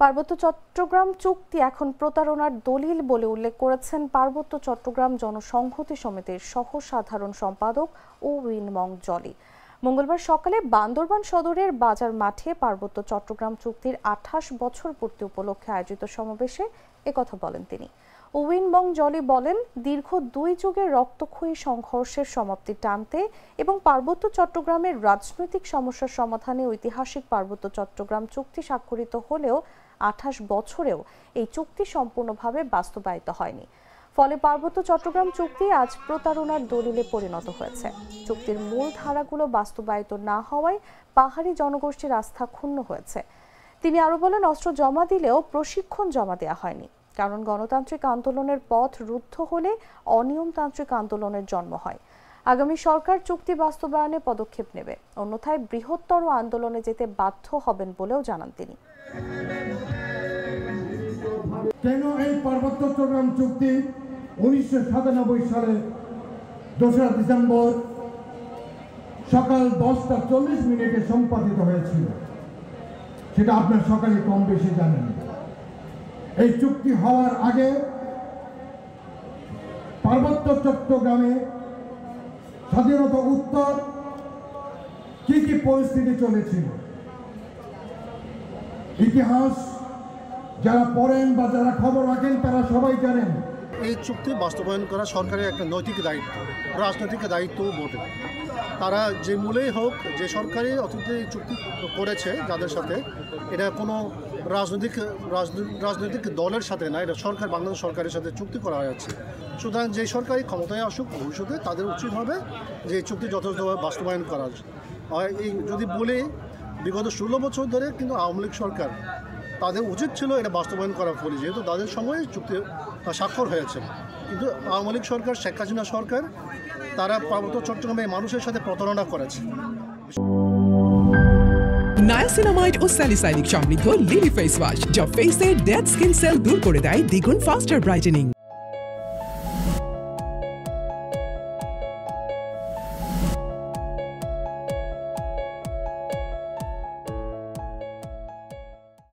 পার্বত্য চট্টগ্রাম চুক্তি এখন প্রতারণার দলিল বলে উল্লেখ করেছেন পার্বত্য চট্টগ্রাম জনসংহতি সমিতির সহ সাধারণ সম্পাদক ওউইন মং জলি। মঙ্গলবার সকালে বান্দরবান সদরের বাজার মাঠে পার্বত্য চট্টগ্রাম চুক্তির ২৮ বছর পূর্তি উপলক্ষে আয়োজিত সমাবেশে একথা বলেন তিনি। ওউইন মং জলি বলেন, দীর্ঘ ২ যুগের রক্তক্ষয়ী সংঘর্ষের সমাপ্তি টানতে এবং পার্বত্য চট্টগ্রামের রাজনৈতিক সমস্যার সমাধানে ঐতিহাসিক পার্বত্য চট্টগ্রাম চুক্তি স্বাক্ষরিত হলেও ২৮ বছরেও এই চুক্তি সম্পূর্ণভাবে বাস্তবায়িত হয়নি। ফলে পার্বত্য চট্টগ্রাম চুক্তি আজ প্রতারণার দলিলে পরিণত হয়েছে। চুক্তির মূল ধারাগুলো বাস্তবায়িত না হওয়ায় পাহাড়ি জনগোষ্ঠীর আস্থা ক্ষুণ্ণ হয়েছে। তিনি আরো বলেন, অস্ত্র জমা দিলেও প্রশিক্ষণ জমা দেওয়া হয়নি, কারণ গণতান্ত্রিক আন্দোলনের পথ রুদ্ধ হলে অনিয়মতান্ত্রিক আন্দোলনের জন্ম হয়। আগামী সরকার চুক্তি বাস্তবায়নে পদক্ষেপ নেবে, অন্যথায় বৃহত্তর আন্দোলনে যেতে বাধ্য হবেন বলেও জানান তিনি। কেন এই পার্বত্য চট্টগ্রাম চুক্তি ১৯৯৭ সালে ২রা ডিসেম্বর সকাল ১০টা ৪০ সম্পাদিত হয়েছিল, সেটা আপনার সকালে কম বেশি জানেন। এই চুক্তি হওয়ার আগে পার্বত্য চট্টগ্রামে স্বাধীনতা উত্তর কি কি পরিস্থিতি চলেছিল, ইতিহাস যারা পড়েন বা যারা খবর রাখেন তারা সবাই জানেন। এই চুক্তি বাস্তবায়ন করা সরকারের একটা নৈতিক দায়িত্ব, রাজনৈতিক দায়িত্বও বটে। তারা যে মূলেই হোক, যে সরকারি অতীতে চুক্তি করেছে যাদের সাথে, এটা কোনো রাজনৈতিক দলের সাথে না, এটা সরকার, বাংলাদেশ সরকারের সাথে চুক্তি করা হয়েছে। সুতরাং যে সরকারি ক্ষমতায় আসুক ভবিষ্যতে, তাদের উচিত হবে যে এই চুক্তি যথাযথভাবে বাস্তবায়ন করা। এই যদি বলি, বিগত ১৬ বছর ধরে কিন্তু আওয়ামী লীগ সরকার, তাদের উচিত ছিল এটা বাস্তবায়ন করার ফলে, যেহেতু তাদের সময় চুক্তি স্বাক্ষর হয়েছে। কিন্তু আওয়ামী লীগ সরকার, শেখ হাসিনা সরকার, তারা পার্বত্য চট্টগ্রামে মানুষের সাথে প্রতারণা করেছে। নায়াসিনামাইড ও স্যালিসাইলিক সমৃদ্ধ লিলি ফেস ওয়াশ, যা ফেসের ডেড স্কিন সেল দূর করে দেয় দ্বিগুণ ফাস্টার ব্রাইটেনিং।